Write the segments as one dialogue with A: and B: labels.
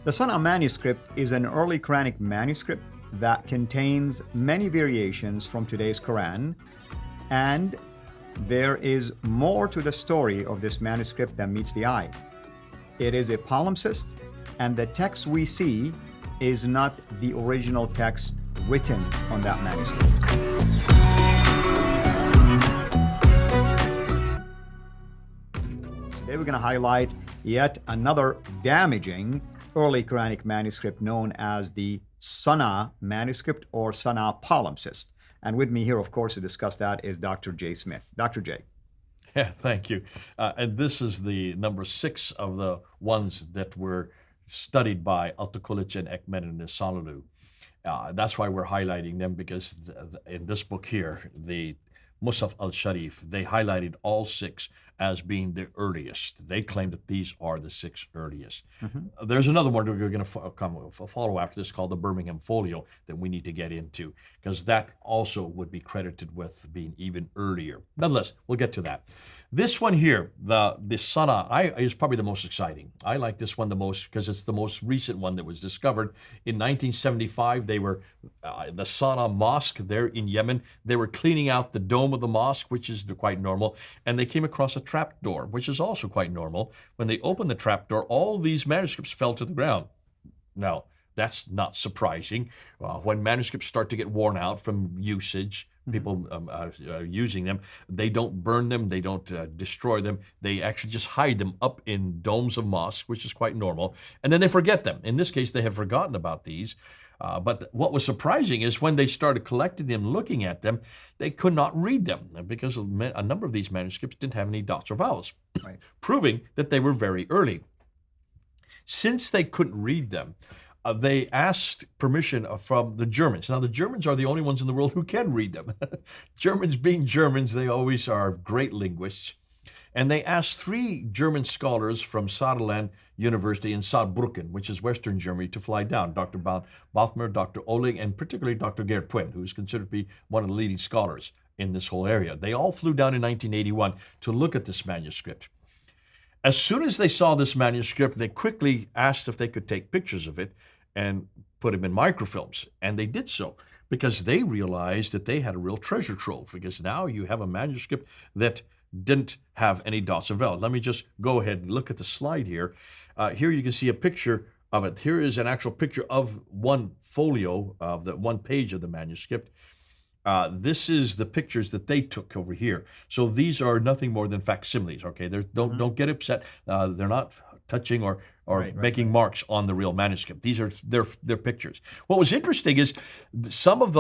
A: The Sana manuscript is an early Quranic manuscript that contains many variations from today's Quran, and there is more to the story of this manuscript than meets the eye. It is a palimpsest, and the text we see is not the original text written on that manuscript. Today we're going to highlight yet another damaging early Quranic manuscript known as the Sana manuscript or Sana palimpsest. And with me here, of course, to discuss that is Dr. J. Smith. Dr. J.
B: Yeah, thank you. And this is the number 6 of the ones that were studied by Altıkılıç and Ekmen Salulu. That's why we're highlighting them, because in this book here, the Mushaf al-Sharif, they highlighted all 6 as being the earliest. They claim that these are the 6 earliest. Mm-hmm. There's another one that we're going to follow after this called the Birmingham Folio that we need to get into, because that also would be credited with being even earlier. Nonetheless, we'll get to that. This one here, the Sana, is probably the most exciting. I like this one the most because it's the most recent one that was discovered. In 1975, they were, the Sana Mosque there in Yemen, they were cleaning out the dome of the mosque, which is quite normal, and they came across a trap door, which is also quite normal. When they opened the trap door, all these manuscripts fell to the ground. Now, that's not surprising. When manuscripts start to get worn out from usage, people using them, they don't burn them, they don't destroy them, they actually just hide them up in domes of mosques, which is quite normal, and then they forget them. In this case, they have forgotten about these. But what was surprising is when they started collecting them, looking at them, they could not read them because a number of these manuscripts didn't have any dots or vowels, right, proving that they were very early. Since they couldn't read them, they asked permission from the Germans. Now, the Germans are the only ones in the world who can read them. Germans being Germans, they always are great linguists. And they asked 3 German scholars from Saarland University in Saarbrücken, which is Western Germany, to fly down. Dr. Bothmer, Dr. Ohling, and particularly Dr. Gerd Puyn, who is considered to be one of the leading scholars in this whole area. They all flew down in 1981 to look at this manuscript. As soon as they saw this manuscript, they quickly asked if they could take pictures of it and put them in microfilms. And they did so because they realized that they had a real treasure trove, because now you have a manuscript that didn't have any dots and vowels. Let me just go ahead and look at the slide here. Here you can see a picture of it. Here is an actual picture of one folio, of the one page of the manuscript. This is the pictures that they took over here. So these are nothing more than facsimiles, okay? Don't get upset. They're not touching or making marks on the real manuscript. These are their pictures. What was interesting is some of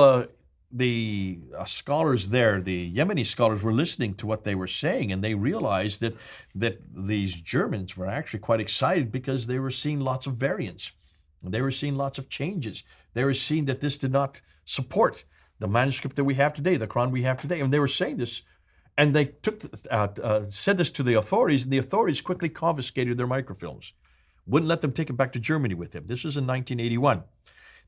B: the scholars there, the Yemeni scholars, were listening to what they were saying, and they realized that these Germans were actually quite excited because they were seeing lots of variants. They were seeing lots of changes. They were seeing that this did not support the manuscript that we have today, the Quran we have today. And they were saying this, and they said this to the authorities, and the authorities quickly confiscated their microfilms. Wouldn't let them take them back to Germany with them. This was in 1981.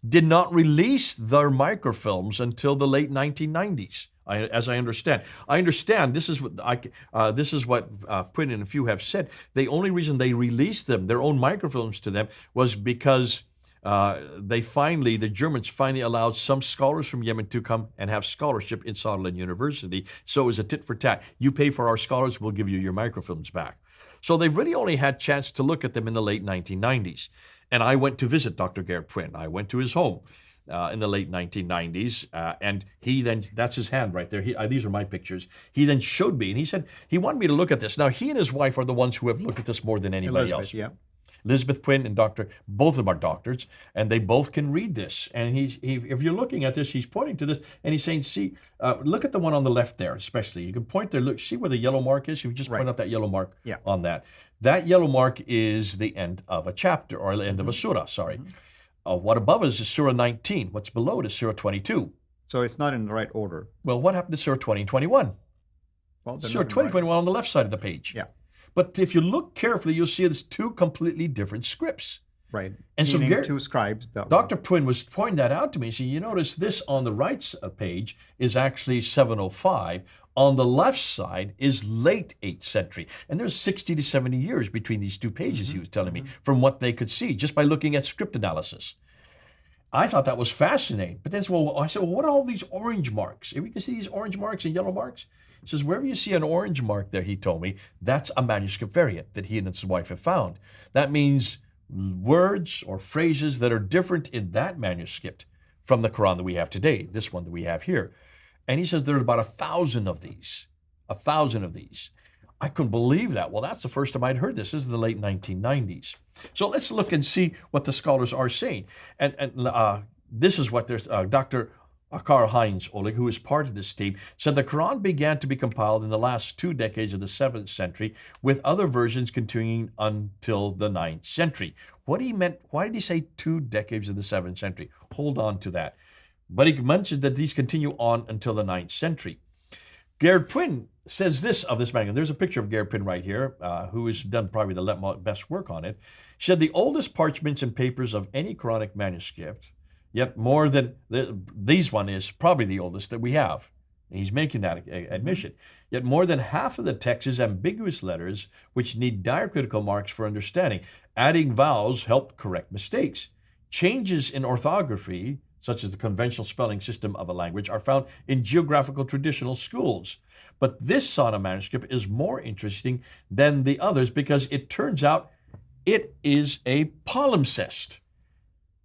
B: Did not release their microfilms until the late 1990s, as I understand. I understand this is what Puyn and a few have said. The only reason they released them, their own microfilms to them, was because the Germans finally allowed some scholars from Yemen to come and have scholarship in Saarland University. So it was a tit for tat. You pay for our scholars, we'll give you your microfilms back. So they really only had chance to look at them in the late 1990s. And I went to visit Dr. Gerd Puyn. I went to his home in the late 1990s. And he then, that's his hand right there. These are my pictures. He then showed me, and he said he wanted me to look at this. Now, he and his wife are the ones who have looked at this more than anybody else.
A: Yeah.
B: Elizabeth Puyn and both of them are doctors, and they both can read this. And if you're looking at this, he's pointing to this, and he's saying, see, look at the one on the left there, especially. You can point there, look, see where the yellow mark is? You just point out that yellow mark on that. That yellow mark is the end of a chapter, or the end of a surah, sorry. What above us is Surah 19. What's below it is Surah 22.
A: So it's not in the right order.
B: Well, what happened to Surah 20 and 21?
A: Well,
B: Surah 20 and 21 on the left side of the page.
A: Yeah.
B: But if you look carefully, you'll see there's 2 completely different scripts.
A: Right.
B: And so
A: meaning 2 scribes.
B: Dr. Puyn was pointing that out to me. So you notice this on the right page is actually 705. On the left side is late 8th century. And there's 60 to 70 years between these two pages, he was telling me, from what they could see just by looking at script analysis. I thought that was fascinating. But then I said, well, what are all these orange marks? If we can see these orange marks and yellow marks? He says, wherever you see an orange mark there, he told me, that's a manuscript variant that he and his wife have found. That means words or phrases that are different in that manuscript from the Quran that we have today, this one that we have here. And he says there's about 1,000 of these. 1,000 of these. I couldn't believe that. Well, that's the first time I'd heard this. This is the late 1990s. So let's look and see what the scholars are saying. And this is what there's Dr. Karl-Heinz Oleg, who is part of this team, said the Quran began to be compiled in the last 2 decades of the 7th century, with other versions continuing until the 9th century. What he meant, why did he say 2 decades of the 7th century? Hold on to that. But he mentioned that these continue on until the 9th century. Gerard Puin says this of this manual. There's a picture of Gerard Puin right here, who has done probably the best work on it. He said the oldest parchments and papers of any Quranic manuscript, yet more than, these one is probably the oldest that we have. And he's making that admission. Yet more than half of the text is ambiguous letters which need diacritical marks for understanding. Adding vowels help correct mistakes. Changes in orthography, such as the conventional spelling system of a language, are found in geographical traditional schools. But this Sana manuscript is more interesting than the others because it turns out it is a palimpsest.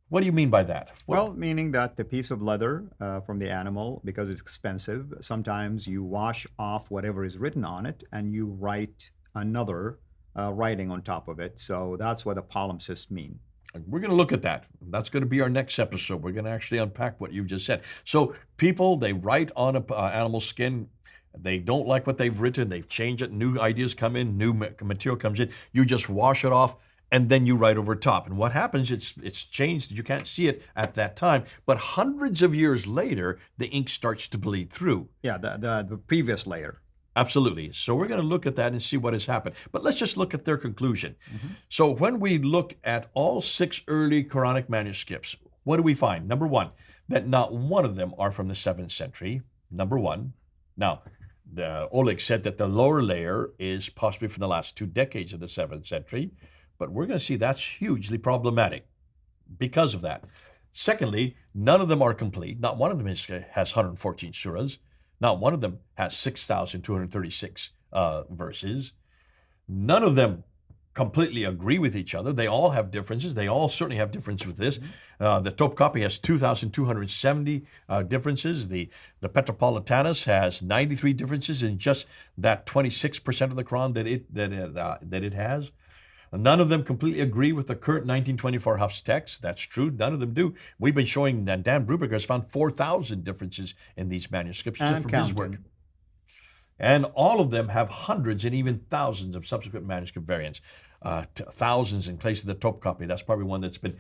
B: What do you mean by that?
A: Well, meaning that the piece of leather from the animal, because it's expensive, sometimes you wash off whatever is written on it and you write another writing on top of it. So that's what a palimpsest mean.
B: We're going to look at that. That's going to be our next episode. We're going to actually unpack what you just said. So people, they write on an animal skin. They don't like what they've written. They've changed it. New ideas come in. New material comes in. You just wash it off, and then you write over top. And what happens, it's changed. You can't see it at that time. But hundreds of years later, the ink starts to bleed through.
A: Yeah, the previous layer.
B: Absolutely. So we're going to look at that and see what has happened. But let's just look at their conclusion. So when we look at all 6 early Quranic manuscripts, what do we find? Number one, that not one of them are from the 7th century. Number one. Now, Oleg said that the lower layer is possibly from the last 2 decades of the 7th century. But we're going to see that's hugely problematic because of that. Secondly, none of them are complete. Not one of them has 114 surahs. Not one of them has 6,236 verses. None of them completely agree with each other. They all have differences. They all certainly have differences with this. The Topkapi has 2,270 differences. The Petropolitanus has 93 differences in just that 26% of the Quran that it has. None of them completely agree with the current 1924 Hafs text. That's true. None of them do. We've been showing that Dan Brubaker has found 4,000 differences in these manuscripts just from his work. And all of them have hundreds and even thousands of subsequent manuscript variants. Thousands in place of the Topkapi. That's probably one that's been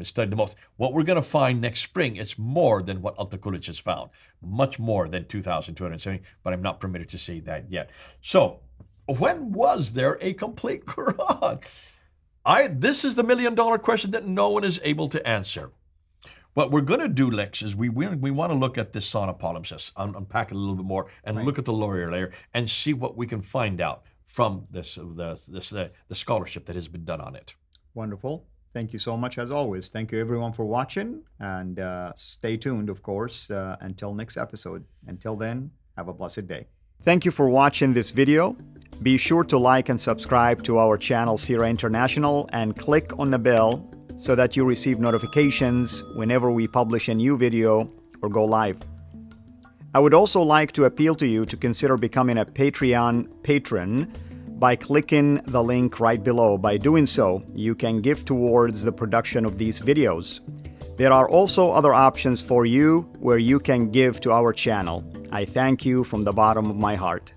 B: studied the most. What we're going to find next spring, it's more than what Altakulic has found. Much more than 2,270, but I'm not permitted to say that yet. So, when was there a complete Quran? This is the $1 million question that no one is able to answer. What we're going to do, Lex, is we want to look at this Sana palimpsest, unpack it a little bit more, and look at the lower layer and see what we can find out from the scholarship that has been done on it.
A: Wonderful. Thank you so much, as always. Thank you, everyone, for watching. And stay tuned, of course, until next episode. Until then, have a blessed day. Thank you for watching this video. Be sure to like and subscribe to our channel, Sira International, and click on the bell so that you receive notifications whenever we publish a new video or go live. I would also like to appeal to you to consider becoming a Patreon patron by clicking the link right below. By doing so, you can give towards the production of these videos. There are also other options for you where you can give to our channel. I thank you from the bottom of my heart.